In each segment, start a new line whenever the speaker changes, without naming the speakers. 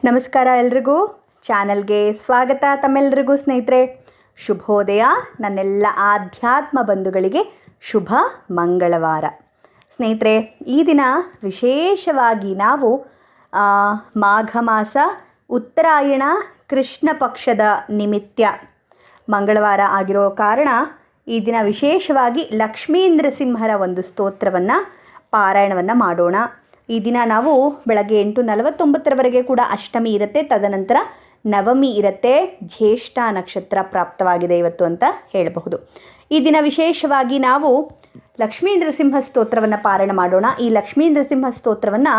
ನಮಸ್ಕಾರ ಎಲ್ರಿಗೂ ಚಾನಲ್ಗೆ ಸ್ವಾಗತ. ತಮ್ಮೆಲ್ಲರಿಗೂ ಸ್ನೇಹಿತರೆ ಶುಭೋದಯ. ನನ್ನೆಲ್ಲ ಆಧ್ಯಾತ್ಮ ಬಂಧುಗಳಿಗೆ ಶುಭ ಮಂಗಳವಾರ. ಸ್ನೇಹಿತರೆ, ಈ ದಿನ ವಿಶೇಷವಾಗಿ ನಾವು ಮಾಘ ಮಾಸ ಉತ್ತರಾಯಣ ಕೃಷ್ಣ ಪಕ್ಷದ ನಿಮಿತ್ತ ಮಂಗಳವಾರ ಆಗಿರೋ ಕಾರಣ ಈ ದಿನ ವಿಶೇಷವಾಗಿ ಲಕ್ಷ್ಮೀ ನೃಸಿಂಹರ ಒಂದು ಸ್ತೋತ್ರವನ್ನು ಪಾರಾಯಣವನ್ನು ಮಾಡೋಣ. ಈ ದಿನ ನಾವು ಬೆಳಗ್ಗೆ 8:49 ಕೂಡ ಅಷ್ಟಮಿ ಇರುತ್ತೆ, ತದನಂತರ ನವಮಿ ಇರುತ್ತೆ. ಜ್ಯೇಷ್ಠ ನಕ್ಷತ್ರ ಪ್ರಾಪ್ತವಾಗಿದೆ ಇವತ್ತು ಅಂತ ಹೇಳಬಹುದು. ಈ ದಿನ ವಿಶೇಷವಾಗಿ ನಾವು ಲಕ್ಷ್ಮೀ ನೃಸಿಂಹ ಸ್ತೋತ್ರವನ್ನು ಪಾರಾಯಣ ಮಾಡೋಣ. ಈ ಲಕ್ಷ್ಮೀ ನೃಸಿಂಹ ಸ್ತೋತ್ರವನ್ನು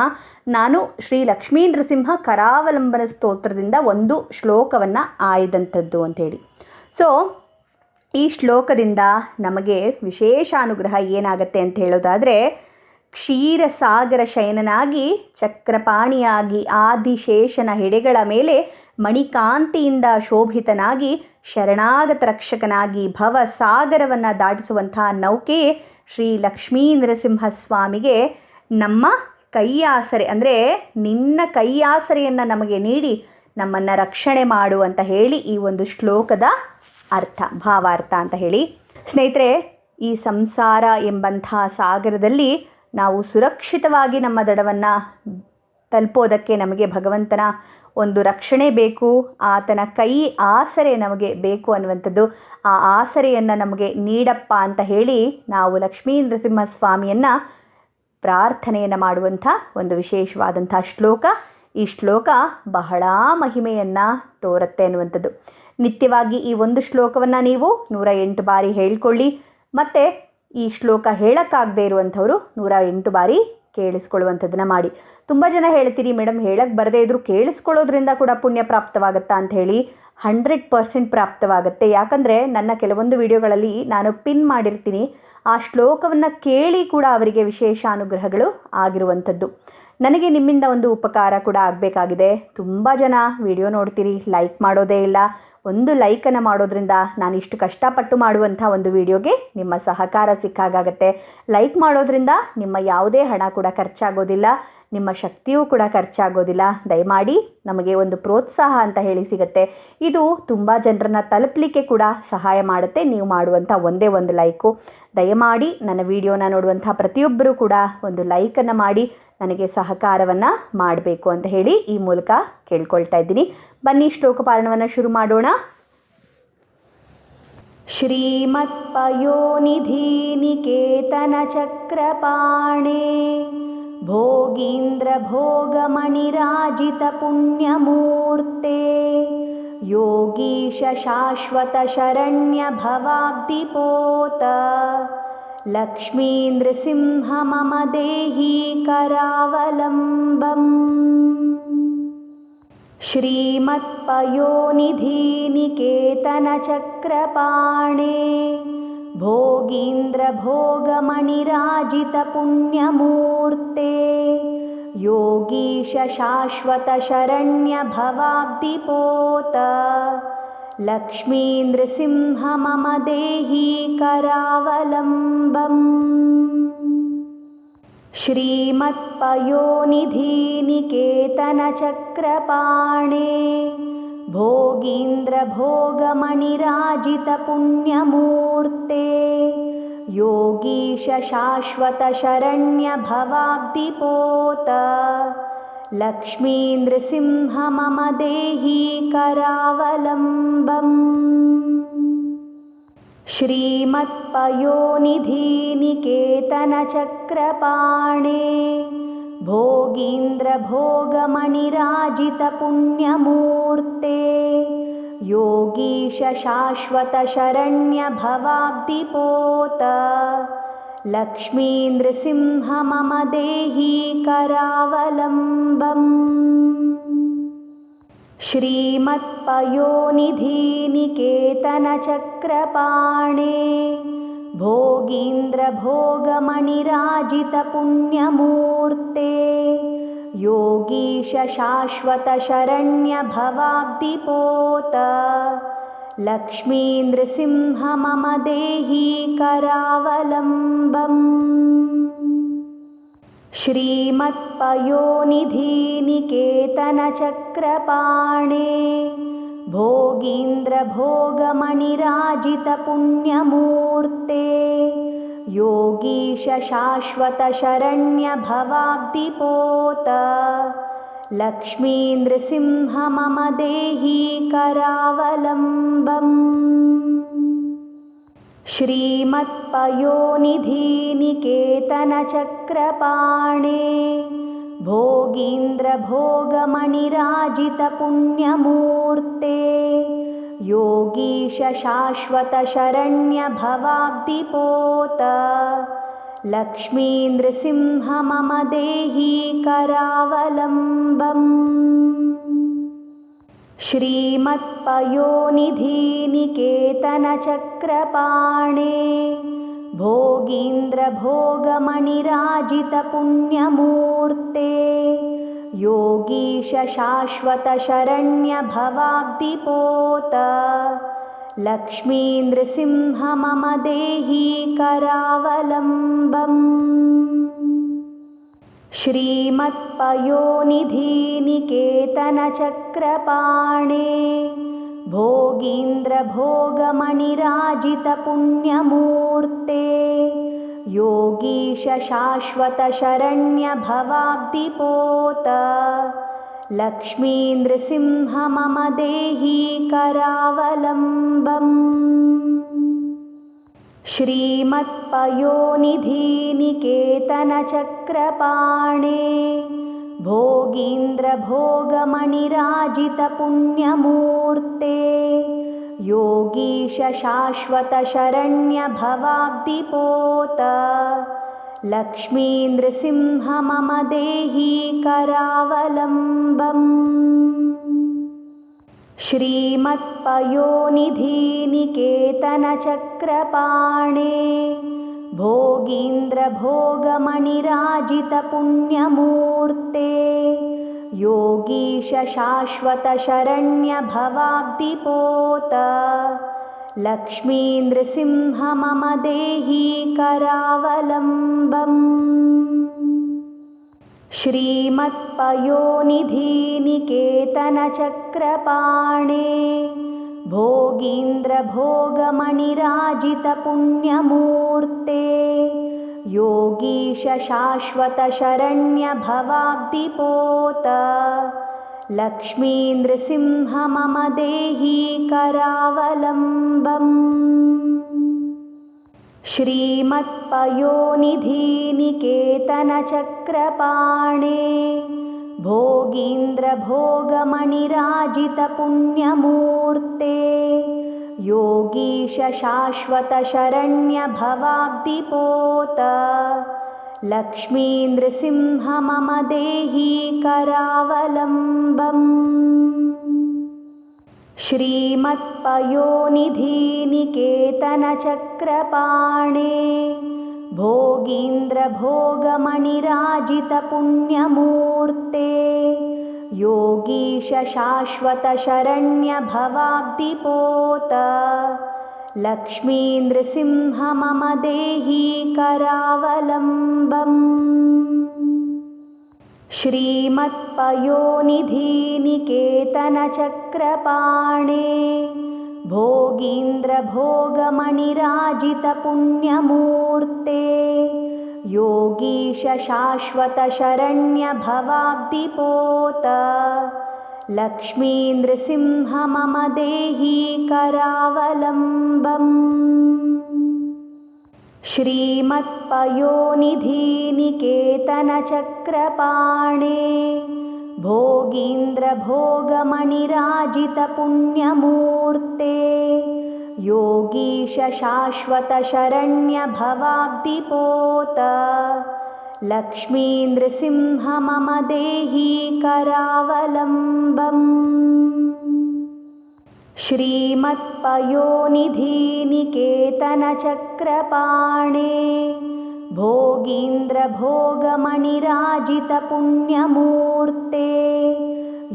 ನಾನು ಶ್ರೀ ಲಕ್ಷ್ಮೀ ನೃಸಿಂಹ ಕರಾವಲಂಬನ ಸ್ತೋತ್ರದಿಂದ ಒಂದು ಶ್ಲೋಕವನ್ನು ಆಯ್ದಂಥದ್ದು ಅಂಥೇಳಿ. ಸೊ ಈ ಶ್ಲೋಕದಿಂದ ನಮಗೆ ವಿಶೇಷ ಅನುಗ್ರಹ ಏನಾಗುತ್ತೆ ಅಂತ ಹೇಳೋದಾದರೆ, ಕ್ಷೀರಸಾಗರ ಶಯನನಾಗಿ ಚಕ್ರಪಾಣಿಯಾಗಿ ಆದಿಶೇಷನ ಹೆಡೆಗಳ ಮೇಲೆ ಮಣಿಕಾಂತಿಯಿಂದ ಶೋಭಿತನಾಗಿ ಶರಣಾಗತ ರಕ್ಷಕನಾಗಿ ಭವಸಾಗರವನ್ನು ದಾಟಿಸುವಂಥ ನೌಕೆಯೇ ಶ್ರೀ ಲಕ್ಷ್ಮೀ ನರಸಿಂಹಸ್ವಾಮಿಗೆ ನಮ್ಮ ಕೈಯಾಸರೆ, ಅಂದರೆ ನಿನ್ನ ಕೈಯಾಸರೆಯನ್ನು ನಮಗೆ ನೀಡಿ ನಮ್ಮನ್ನು ರಕ್ಷಣೆ ಮಾಡು ಅಂತ ಹೇಳಿ ಈ ಒಂದು ಶ್ಲೋಕದ ಅರ್ಥ, ಭಾವಾರ್ಥ ಅಂತ ಹೇಳಿ. ಸ್ನೇಹಿತರೆ, ಈ ಸಂಸಾರ ಎಂಬಂಥ ಸಾಗರದಲ್ಲಿ ನಾವು ಸುರಕ್ಷಿತವಾಗಿ ನಮ್ಮ ದಡವನ್ನು ತಲುಪೋದಕ್ಕೆ ನಮಗೆ ಭಗವಂತನ ಒಂದು ರಕ್ಷಣೆ ಬೇಕು, ಆತನ ಕೈ ಆಸರೆ ನಮಗೆ ಬೇಕು ಅನ್ನುವಂಥದ್ದು. ಆ ಆಸರೆಯನ್ನು ನಮಗೆ ನೀಡಪ್ಪ ಅಂತ ಹೇಳಿ ನಾವು ಲಕ್ಷ್ಮೀ ನರಸಿಂಹಸ್ವಾಮಿಯನ್ನು ಪ್ರಾರ್ಥನೆಯನ್ನು ಮಾಡುವಂಥ ಒಂದು ವಿಶೇಷವಾದಂಥ ಶ್ಲೋಕ. ಈ ಶ್ಲೋಕ ಬಹಳ ಮಹಿಮೆಯನ್ನು ತೋರುತ್ತೆ ಅನ್ನುವಂಥದ್ದು. ನಿತ್ಯವಾಗಿ ಈ ಒಂದು ಶ್ಲೋಕವನ್ನು ನೀವು 108 ಬಾರಿ ಹೇಳ್ಕೊಳ್ಳಿ. ಮತ್ತು ಈ ಶ್ಲೋಕ ಹೇಳೋಕ್ಕಾಗದೇ ಇರುವಂಥವರು 108 ಬಾರಿ ಕೇಳಿಸ್ಕೊಳ್ಳುವಂಥದ್ದನ್ನು ಮಾಡಿ. ತುಂಬ ಜನ ಹೇಳ್ತೀರಿ, ಮೇಡಮ್ ಹೇಳಕ್ಕೆ ಬರದೇ ಇದ್ದರೂ ಕೇಳಿಸ್ಕೊಳ್ಳೋದ್ರಿಂದ ಕೂಡ ಪುಣ್ಯ ಪ್ರಾಪ್ತವಾಗುತ್ತಾ ಅಂಥೇಳಿ. 100% ಪ್ರಾಪ್ತವಾಗುತ್ತೆ. ಯಾಕಂದರೆ ನನ್ನ ಕೆಲವೊಂದು ವಿಡಿಯೋಗಳಲ್ಲಿ ನಾನು ಪಿನ್ ಮಾಡಿರ್ತೀನಿ, ಆ ಶ್ಲೋಕವನ್ನು ಕೇಳಿ ಕೂಡ ಅವರಿಗೆ ವಿಶೇಷ ಅನುಗ್ರಹಗಳು ಆಗಿರುವಂಥದ್ದು. ನನಗೆ ನಿಮ್ಮಿಂದ ಒಂದು ಉಪಕಾರ ಕೂಡ ಆಗಬೇಕಾಗಿದೆ. ತುಂಬ ಜನ ವಿಡಿಯೋ ನೋಡ್ತೀರಿ, ಲೈಕ್ ಮಾಡೋದೇ ಇಲ್ಲ. ಒಂದು ಲೈಕನ್ನು ಮಾಡೋದ್ರಿಂದ ನಾನು ಇಷ್ಟು ಕಷ್ಟಪಟ್ಟು ಮಾಡುವಂಥ ಒಂದು ವಿಡಿಯೋಗೆ ನಿಮ್ಮ ಸಹಕಾರ ಸಿಕ್ಕಾಗತ್ತೆ. ಲೈಕ್ ಮಾಡೋದ್ರಿಂದ ನಿಮ್ಮ ಯಾವುದೇ ಹಣ ಕೂಡ ಖರ್ಚಾಗೋದಿಲ್ಲ, ನಿಮ್ಮ ಶಕ್ತಿಯೂ ಕೂಡ ಖರ್ಚಾಗೋದಿಲ್ಲ. ದಯಮಾಡಿ ನಮಗೆ ಒಂದು ಪ್ರೋತ್ಸಾಹ ಅಂತ ಹೇಳಿ ಸಿಗುತ್ತೆ. ಇದು ತುಂಬ ಜನರನ್ನು ತಲುಪಲಿಕ್ಕೆ ಕೂಡ ಸಹಾಯ ಮಾಡುತ್ತೆ ನೀವು ಮಾಡುವಂಥ ಒಂದೇ ಒಂದು ಲೈಕು. ದಯಮಾಡಿ ನನ್ನ ವಿಡಿಯೋನ ನೋಡುವಂಥ ಪ್ರತಿಯೊಬ್ಬರೂ ಕೂಡ ಒಂದು ಲೈಕನ್ನು ಮಾಡಿ ನನಗೆ ಸಹಕಾರವನ್ನು ಮಾಡಬೇಕು ಅಂತ ಹೇಳಿ ಈ ಮೂಲಕ ಕೇಳ್ಕೊಳ್ತಾ ಇದ್ದೀನಿ. ಬನ್ನಿ ಶ್ಲೋಕ ಪಾರಾಯಣವನ್ನು ಶುರು ಮಾಡೋಣ. ಶ್ರೀಮತ್ ಪಯೋನಿಧಿ ನಿಕೇತನ ಚಕ್ರಪಾಣೆ ಭೋಗೀಂದ್ರ ಭೋಗಮಣಿರಾಜಿತ ಪುಣ್ಯಮೂರ್ತೆ ಯೋಗೀಶ ಶಾಶ್ವತ ಶರಣ್ಯ ಭವಾಬ್ಧಿಪೋತ ಲಕ್ಷ್ಮೀ ನೃಸಿಂಹ ಮಮ ದೇಹಿ ಕರಾವಲಂಬಂ. ಶ್ರೀಮತ್ ಪಯೋನಿಧಿ ನಿಕೇತನ ಚಕ್ರಪಾಣೆ ಭೋಗೀಂದ್ರ ಭೋಗಮಣಿರಾಜಿತ ಪುಣ್ಯಮೂರ್ತೆ ಯೋಗೀಶ ಶಾಶ್ವತ ಶರಣ್ಯ ಭವಾಬ್ಧಿಪೋತ ಲಕ್ಷ್ಮೀ ನೃಸಿಂಹ ಮಮ ದೇಹಿ ಕರಾವಲಂಬಂ. ಶ್ರೀಮತ್ ಪಯೋನಿಧಿ ನಿಕೇತನ ಚಕ್ರಪಾಣೆ ಭೋಗೀಂದ್ರ ಭೋಗಮಣಿರಾಜಿತ ಪುಣ್ಯಮೂರ್ತೆ ಯೋಗೀಶ ಶಾಶ್ವತ ಶರಣ್ಯ ಭವಾಬ್ಧಿಪೋತ ಲಕ್ಷ್ಮೀ ನೃಸಿಂಹ ಮಮ ದೇಹಿ ಕರಾವಲಂಬಂ. ಶ್ರೀಮತ್ ಪಯೋನಿಧಿ ನಿಕೇತನ ಚಕ್ರಪಾಣೆ ಭೋಗೀಂದ್ರ ಭೋಗಮಣಿರಾಜಿತ ಪುಣ್ಯಮೂರ್ತೆ ಯೋಗೀಶ ಶಾಶ್ವತ ಶರಣ್ಯ ಭವಾಬ್ಧಿಪೋತ ಲಕ್ಷ್ಮೀ ನೃಸಿಂಹ ಮಮ ದೇಹಿ ಕರಾವಲಂಬಂ. ಶ್ರೀಮತ್ ಪಯೋನಿಧಿ ನಿಕೇತನ ಚಕ್ರಪಾಣೆ ಭೋಗೀಂದ್ರ ಭೋಗಮಣಿರಾಜಿತ ಪುಣ್ಯಮೂರ್ತೆ ಯೋಗೀಶ ಶಾಶ್ವತ ಶರಣ್ಯ ಭವಾಬ್ಧಿಪೋತ ಲಕ್ಷ್ಮೀ ನೃಸಿಂಹ ಮಮ ದೇಹಿ ಕರಾವಲಂಬಂ. श्रीमत्पयोनिधिनिकेतनचक्रपाणे भोगीन्द्रभोगमणिराजितपुण्यमूर्ते योगीश शाश्वतशरण्यभवाब्धिपोत लक्ष्मीनृसिंह मम देहि करावलम्बम्। श्रीमत्पयोनिधिनिकेतनचक्रपाणे भोगीन्द्रभोगमणिराजितपुण्यमूर्ते योगीश शाश्वतशरण्यभवाब्धिपोत लक्ष्मीनृसिंह मम देहि करावलम्बम्। श्रीमत्पयोनिधिनिकेतनचक्रपाणे भोगीन्द्रभोगमणिराजितपुण्यमूर्ते योगीश शाश्वतशरण्यभवाब्धिपोत लक्ष्मीनृसिंह मम देहि करावलम्बम्। श्रीमत्पयोनिधिनिकेतनचक्रपाणे भोगीन्द्रभोगमणिराजितपुण्यमूर्ते योगीश शाश्वतशरण्यभवाब्धिपोत लक्ष्मीनृसिंह मम देहि करावलम्बम्। श्रीमत्पयोनिधिनिकेतनचक्रपाणे भोगीन्द्रभोगमणिराजितपुण्यमूर्ते योगीश शाश्वतशरण्यभवाब्धिपोत लक्ष्मीनृसिंह मम देहि करावलम्बम्। श्रीमत्पयोनिधिनिकेतनचक्रपाणे भोगीन्द्रभोगमणिराजितपुण्यमूर्ते योगीश शाश्वतशरण्यभवाब्धिपोत लक्ष्मीनृसिंह मम देहि करावलम्बम्। श्रीमत्पयोनिधिनिकेतनचक्रपाणे भोगीन्द्रभोगमणिराजितपुण्यमूर्ते योगीश शाश्वतशरण्यभवाब्धिपोत लक्ष्मीनृसिंह मम देहि करावलम्बम्। श्रीमत्पयोनिधिनिकेतनचक्रपाणे भोगीन्द्रभोगमणिराजितपुण्यमूर्ते योगीश शाश्वतशरण्यभवाब्धिपोत लक्ष्मीनृसिंह मम देहि करावलम्बम्। श्रीमत्पयोनिधिनिकेतनचक्रपाणे भोगीन्द्रभोगमणिराजितपुण्यमूर्ते योगीश शाश्वतशरण्यभवाब्धिपोत लक्ष्मीनृसिंह मम देहि करावलम्बम्। श्रीमत्पयोनिधिनिकेतनचक्रपाणे भोगीन्द्रभोगमणिराजितपुण्यमूर्ते योगीश शाश्वतशरण्यभवाब्धिपोत लक्ष्मीनृसिंह मम देहि करावलम्बम्। श्रीमत्पयोनिधिनिकेतनचक्रपाणे भोगीन्द्रभोगमणिराजितपुण्यमूर्ते योगीश शाश्वतशरण्यभवाब्धिपोत लक्ष्मीनृसिंह मम देहि करावलम्बम्। श्रीमत्पयोनिधिनिकेतनचक्रपाणे भोगीन्द्रभोगमणिराजितपुण्यमूर्ते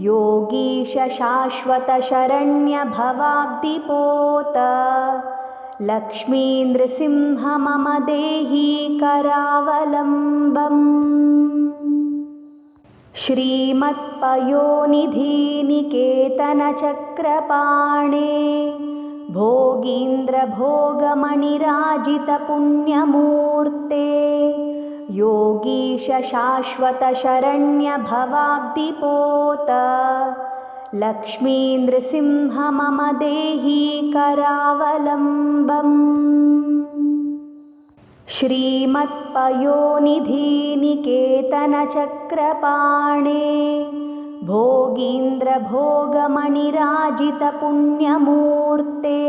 योगीश शाश्वतशरण्यभवाब्धिपोत लक्ष्मीनृसिंह मम देहि करावलम्बम्। श्रीमत्पयोनिधि निकेतनचक्रपाणे भोगीन्द्रभोगमणिराजितपुण्यमूर्ते योगीश शाश्वतशरण्यभवाब्धिपोत लक्ष्मीनृसिंह मम देहि करावलम्बम्। श्रीमत्पयोनिधि निकेतनचक्रपाणे भोगीन्द्रभोगमणिराजितपुण्यमूर्ते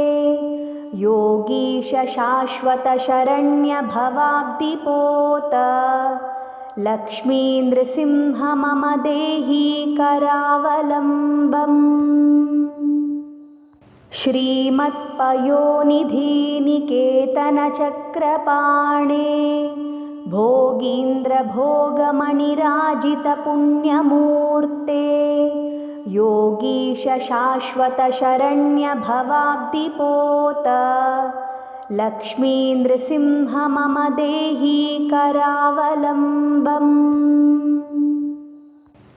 योगीश शाश्वतशरण्यभवाब्धिपोत लक्ष्मीनृसिंह मम देहि करावलम्बम्। श्रीमत्पयोनिधि निकेतनचक्रपाणे भोगीन्द्रभोगमणिराजितपुण्यमूर्ते योगीश शाश्वतशरण्यभवाब्धिपोत लक्ष्मीनृसिंह मम देहि करावलम्बम्।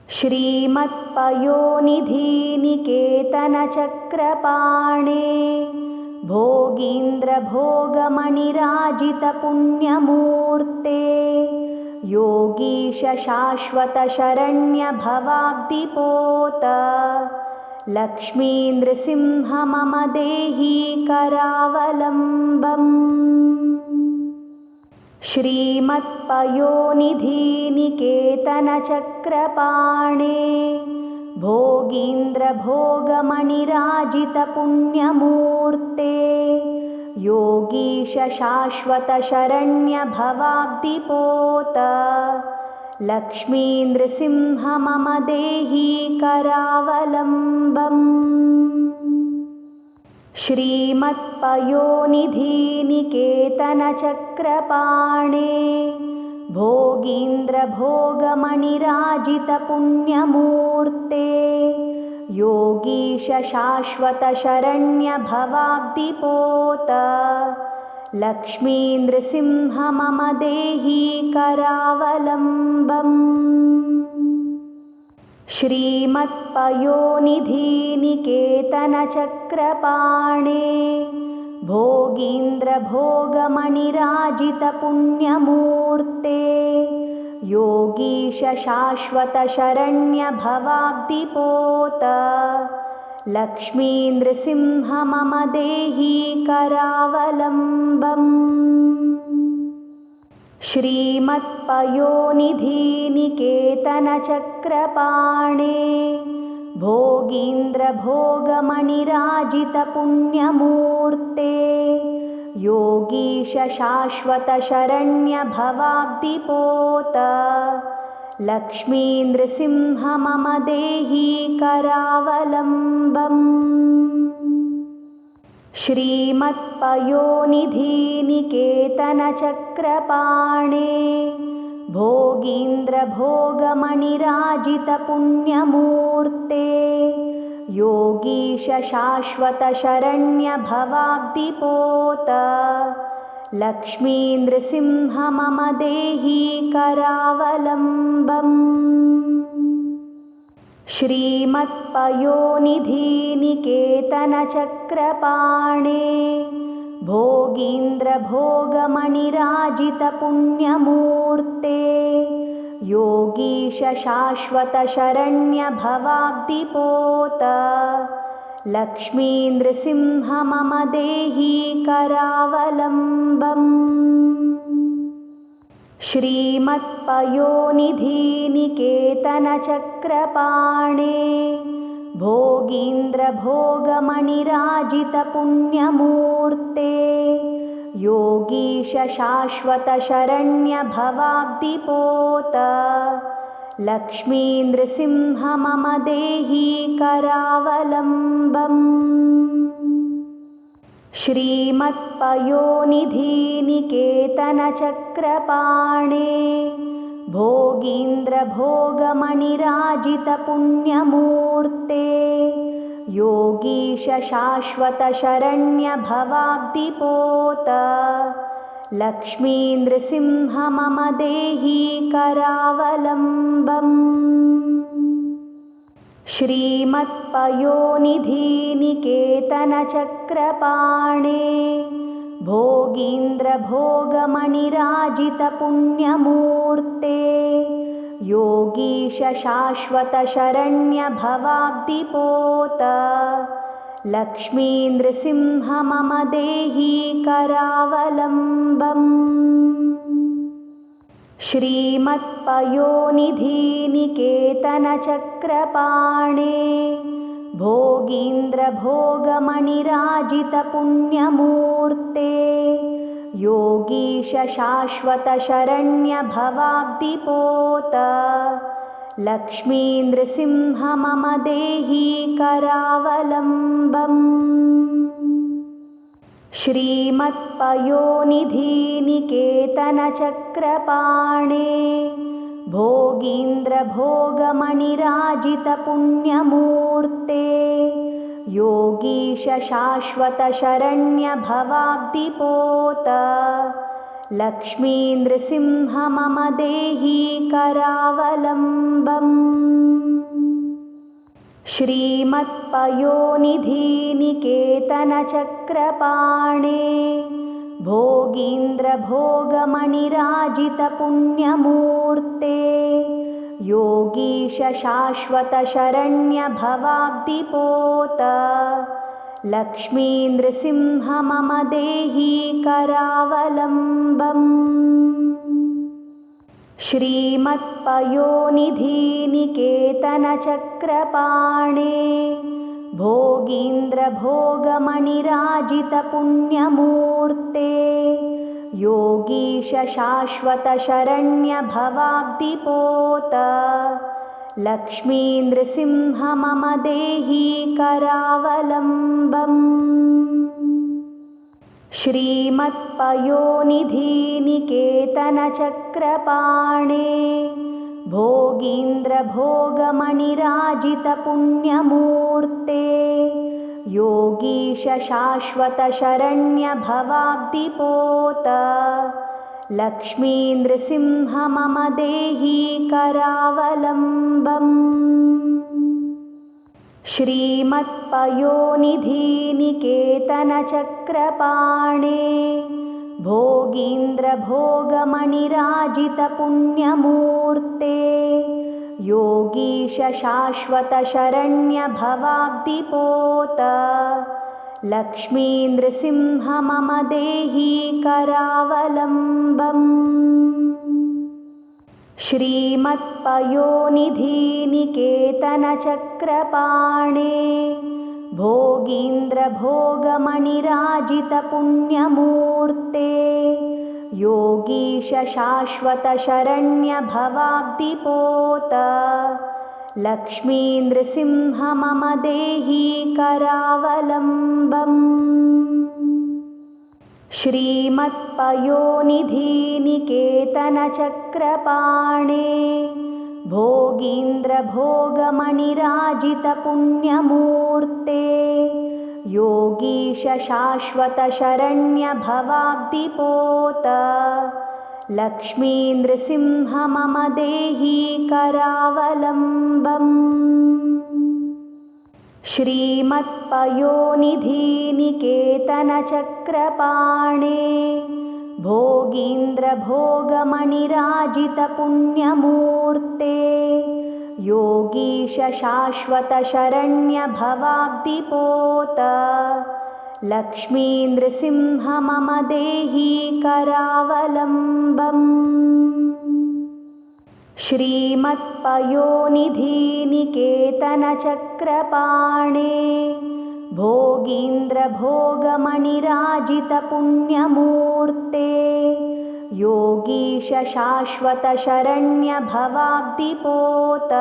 श्रीमत्पयोनिधि निकेतनचक्रपाणे भोगीन्द्रभोगमणिराजितपुण्यमूर्ते योगीश शाश्वतशरण्यभवाब्धिपोत लक्ष्मीनृसिंह मम देहि करावलम्बम्। श्रीमत्पयोनिधि निकेतनचक्रपाणे भोगीन्द्रभोगमणिराजितपुण्यमूर्ते योगीश शाश्वतशरण्यभवाब्धिपोत लक्ष्मीनृसिंह मम देहि करावलम्बम्। श्रीमत्पयोनिधि निकेतनचक्रपाणे भोगीन्द्रभोगमणिराजितपुण्यमूर्ते योगीश शाश्वतशरण्यभवाब्धिपोत लक्ष्मीनृसिंह मम देहि करावलम्बम्। श्रीमत्पयोनिधि निकेतनचक्रपाणे भोगीन्द्रभोगमणिराजितपुण्यमूर्ते योगीश शाश्वतशरण्यभवाब्धिपोत लक्ष्मीनृसिंह मम देहि करावलम्बम्। श्रीमत्पयोनिधि निकेतनचक्रपाणे भोगीन्द्रभोगमणिराजितपुण्यमूर्ते योगीश शाश्वतशरण्यभवाब्धिपोत लक्ष्मीनृसिंह मम देहि करावलम्बम्। श्रीमत्पयोनिधि निकेतनचक्रपाणे भोगीन्द्रभोगमणिराजितपुण्यमूर्ते योगीश शाश्वतशरण्यभवाब्धिपोत लक्ष्मीनृसिंह मम देहि करावलम्बम्। श्रीमत्पयोनिधि निकेतनचक्रपाणे भोगीन्द्रभोगमणिराजितपुण्यमूर्ते योगीश शाश्वतशरण्यभवाब्धिपोत लक्ष्मीनृसिंह मम देहि करावलम्बम्। श्रीमत्पयोनिधि निकेतनचक्रपाणे भोगीन्द्रभोगमणिराजितपुण्यमूर्ते योगीश शाश्वतशरण्यभवाब्धिपोत लक्ष्मीनृसिंह मम देहि करावलम्बम्। श्रीमत्पयोनिधि निकेतनचक्रपाणे भोगीन्द्रभोगमणिराजितपुण्यमूर्ते योगीश शाश्वत शरण्य भवाब्धिपोत लक्ष्मी नृसिंह मम देहि करावलम्बम्। श्रीमत्पयोनिधि निकेतन चक्रपाणे भोगीन्द्र भोगमणिराजित पुण्यमूर्ते योगीश शाश्वत शरण्य भवाब्धिपोत लक्ष्मी नृसिंह मम देहि करावलम्बम्। श्रीमत्पयोनिधि निकेतन चक्रपाणे भोगीन्द्र भोगमणिराजित पुण्यमूर्ते योगीश शाश्वत शरण्य भवाब्धिपोत लक्ष्मी नृसिंह मम देहि करावलम्बम्। श्रीमत्पयोनिधि निकेतन चक्रपाणे भोगीन्द्र भोगमणिराजित पुण्यमूर्ते योगीश शाश्वत शरण्य भवाब्धिपोत लक्ष्मी नृसिंह मम देहि करावलम्बम्। श्रीमत्पयोनिधि निकेतन चक्रपाणे भोगीन्द्र भोगमणिराजित पुण्यमूर्ते योगीश शाश्वत शरण्य भवाब्धिपोत लक्ष्मी नृसिंह मम देहि करावलम्बम्। श्रीमत्पयोनिधि निकेतन चक्रपाणे भोगीन्द्र भोगमणिराजित पुण्यमूर्ते योगीश शाश्वत शरण्य भवाब्धिपोत लक्ष्मी नृसिंह मम देहि करावलम्बम्। श्रीमत्पयोनिधि निकेतन चक्रपाणे भोगीन्द्र भोगमणिराजित पुण्यमूर्ते योगीश शाश्वत शरण्य भवाब्धिपोत लक्ष्मी नृसिंह मम देहि करावलम्बम्। श्रीमत्पयोनिधि निकेतन चक्रपाणे भोगीन्द्र भोगमणिराजित पुण्यमूर्ते योगीश शाश्वत शरण्य भवाब्धिपोत लक्ष्मी नृसिंह मम देहि करावलम्बम्। श्रीमत्पयोनिधि निकेतन चक्रपाणे भोगीन्द्र भोगमणिराजित पुण्यमूर्ते योगीश शाश्वत शरण्य भवाब्धिपोत लक्ष्मी नृसिंह मम देहि करावलम्बम्। श्रीमत्पयोनिधि निकेतन चक्रपाणे भोगीन्द्र भोगमणिराजित पुण्यमूर्ते योगीश शाश्वत शरण्य भवाब्धिपोत लक्ष्मी नृसिंह मम देहि करावलम्बम्। श्रीमत्पयोनिधि निकेतन चक्रपाणे भोगीन्द्र भोगमणिराजित पुण्यमूर्ते योगीश शाश्वत शरण्य भवाब्धिपोत लक्ष्मी नृसिंह मम देहि करावलम्बम्। श्रीमत्पयोनिधि निकेतन चक्रपाणे भोगीन्द्र भोगमणिराजित पुण्यमूर्ते योगीश शाश्वत शरण्य भवाब्धिपोत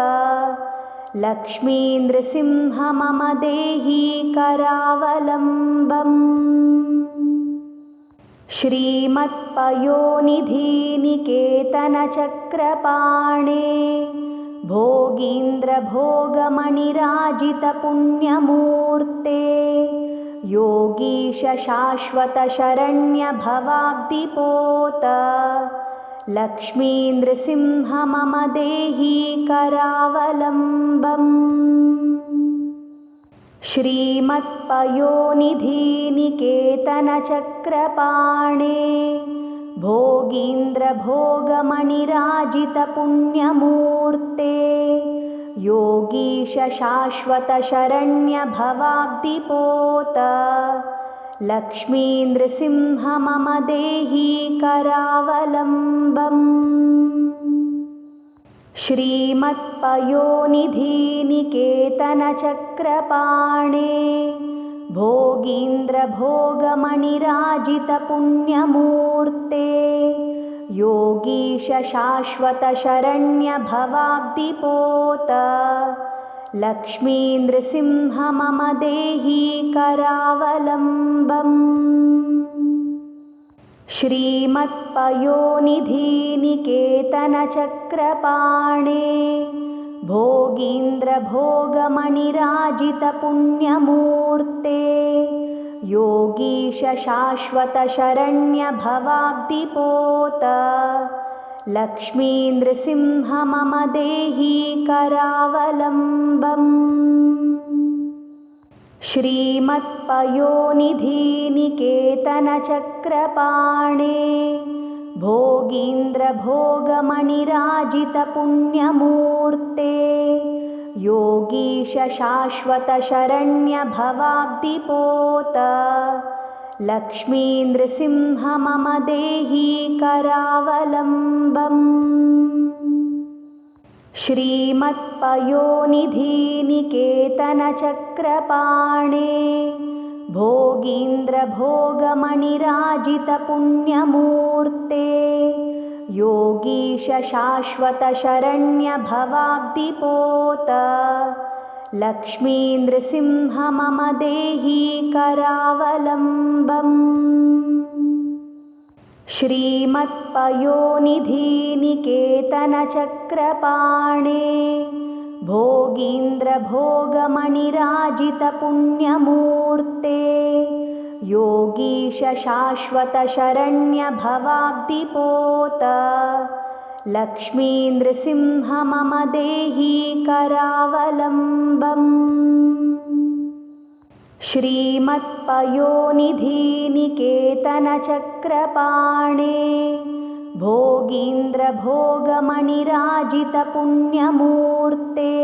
लक्ष्मी नृसिंह मम देहि करावलम्बम्। श्रीमत्पयोनिधि निकेतन चक्रपाणे भोगीन्द्रभोगमणिराजितपुण्यमूर्ते योगीश शाश्वतशरण्य भवाब्धिपोत लक्ष्मीनृसिंह मम देहि करावलम्बम्। श्रीमत्पयोनिधिनिकेतनचक्रपाणे भोगीन्द्रभोगमणिराजितपुण्यमूर्ते योगीश शाश्वतशरण्य भवाब्धिपोत लक्ष्मीनृसिंह मम देहि करावलम्बम्। श्रीमत्पयोनिधिनिकेतनचक्रपाणे भोगीन्द्रभोगमणिराजितपुण्यमूर्ते योगीश शाश्वतशरण्य भवाब्धिपोत लक्ष्मीनृसिंह मम देहि करावलम्बम्। श्रीमत्पयोनिधिनिकेतनचक्रपाणे भोगीन्द्रभोगमणिराजितपुण्यमूर्ते योगीश शाश्वतशरण्य भवाब्धिपोत लक्ष्मीनृसिंह मम देहि करावलम्बम्। श्रीमत्पयोनिधिनिकेतनचक्रपाणे भोगीन्द्रभोगमणिराजितपुण्यमूर्ते योगीश शाश्वतशरण्य भवाब्धिपोत लक्ष्मीनृसिंह मम देहि करावलम्बम्। श्रीमत्पयोनिधिनिकेतनचक्रपाणे भोगीन्द्रभोगमणिराजितपुण्यमूर्ते योगीश शाश्वतशरण्य भवाब्धिपोत लक्ष्मीनृसिंह मम देहि करावलम्बम्। श्रीमत्पयोनिधिनिकेतनचक्रपाणे भोगीन्द्रभोगमणिराजितपुण्यमूर्ते योगीश शाश्वतशरण्य भवाब्धिपोत लक्ष्मीनृसिंह मम देहि करावलम्बम्। श्रीमत्पयोनिधिनिकेतनचक्रपाणे भोगीन्द्रभोगमणिराजितपुण्यमूर्ते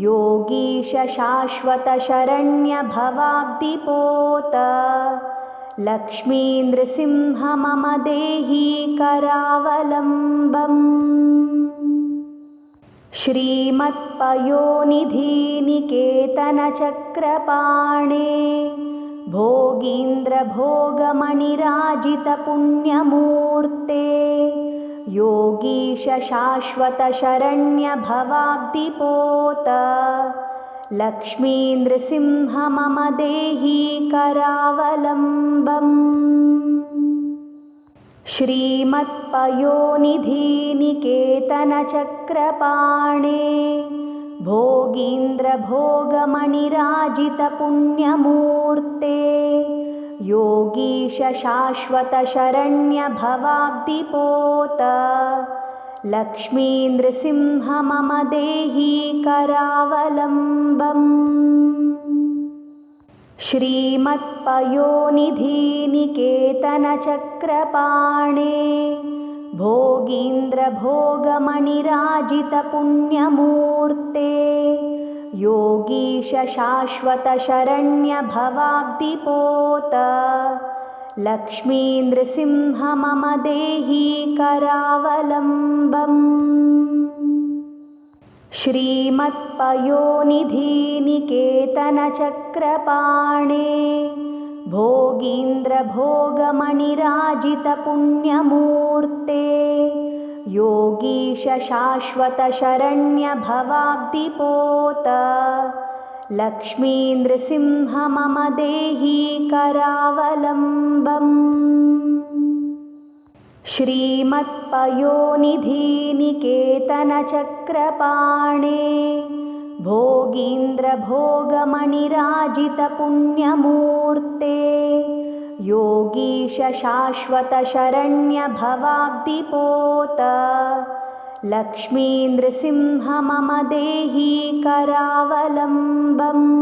योगीश शाश्वतशरण्य भवाब्धिपोत लक्ष्मीनृसिंह मम देहि करावलम्बम्। श्रीमत्पयोनिधिनिकेतनचक्रपाणे भोगीन्द्रभोगमणिराजितपुण्यमूर्ते योगीश शाश्वतशरण्य भवाब्धिपोत लक्ष्मीनृसिंह मम देहि करावलम्बम्। श्रीमत्पयोनिधिनिकेतनचक्रपाणे भोगीन्द्रभोगमणिराजितपुण्यमूर्ते योगीश शाश्वतशरण्य भवाब्धिपोत लक्ष्मीनृसिंह मम देहि करावलम्बम्। श्रीमत्पयोनिधिनिकेतनचक्रपाणे भोगीन्द्रभोगमणिराजितपुण्यमूर्ते योगीश शाश्वतशरण्य भवाब्धिपोत लक्ष्मीनृसिंह मम देहि करावलम्बम्। श्रीमत्पयोनिधिनिकेतनचक्रपाणे भोगीन्द्रभोगमणिराजितपुण्यमूर्ते योगीश शाश्वतशरण्य भवाब्धिपोत लक्ष्मीनृसिंह मम देहि करावलम्बम्। श्रीमत्पयोनिधिनिकेतनचक्रपाणे भोगीन्द्रभोगमणिराजितपुण्यमूर्ते योगीश शाश्वतशरण्यभवाब्धिपोत लक्ष्मीनृसिंह मम देहि करावलम्बम्।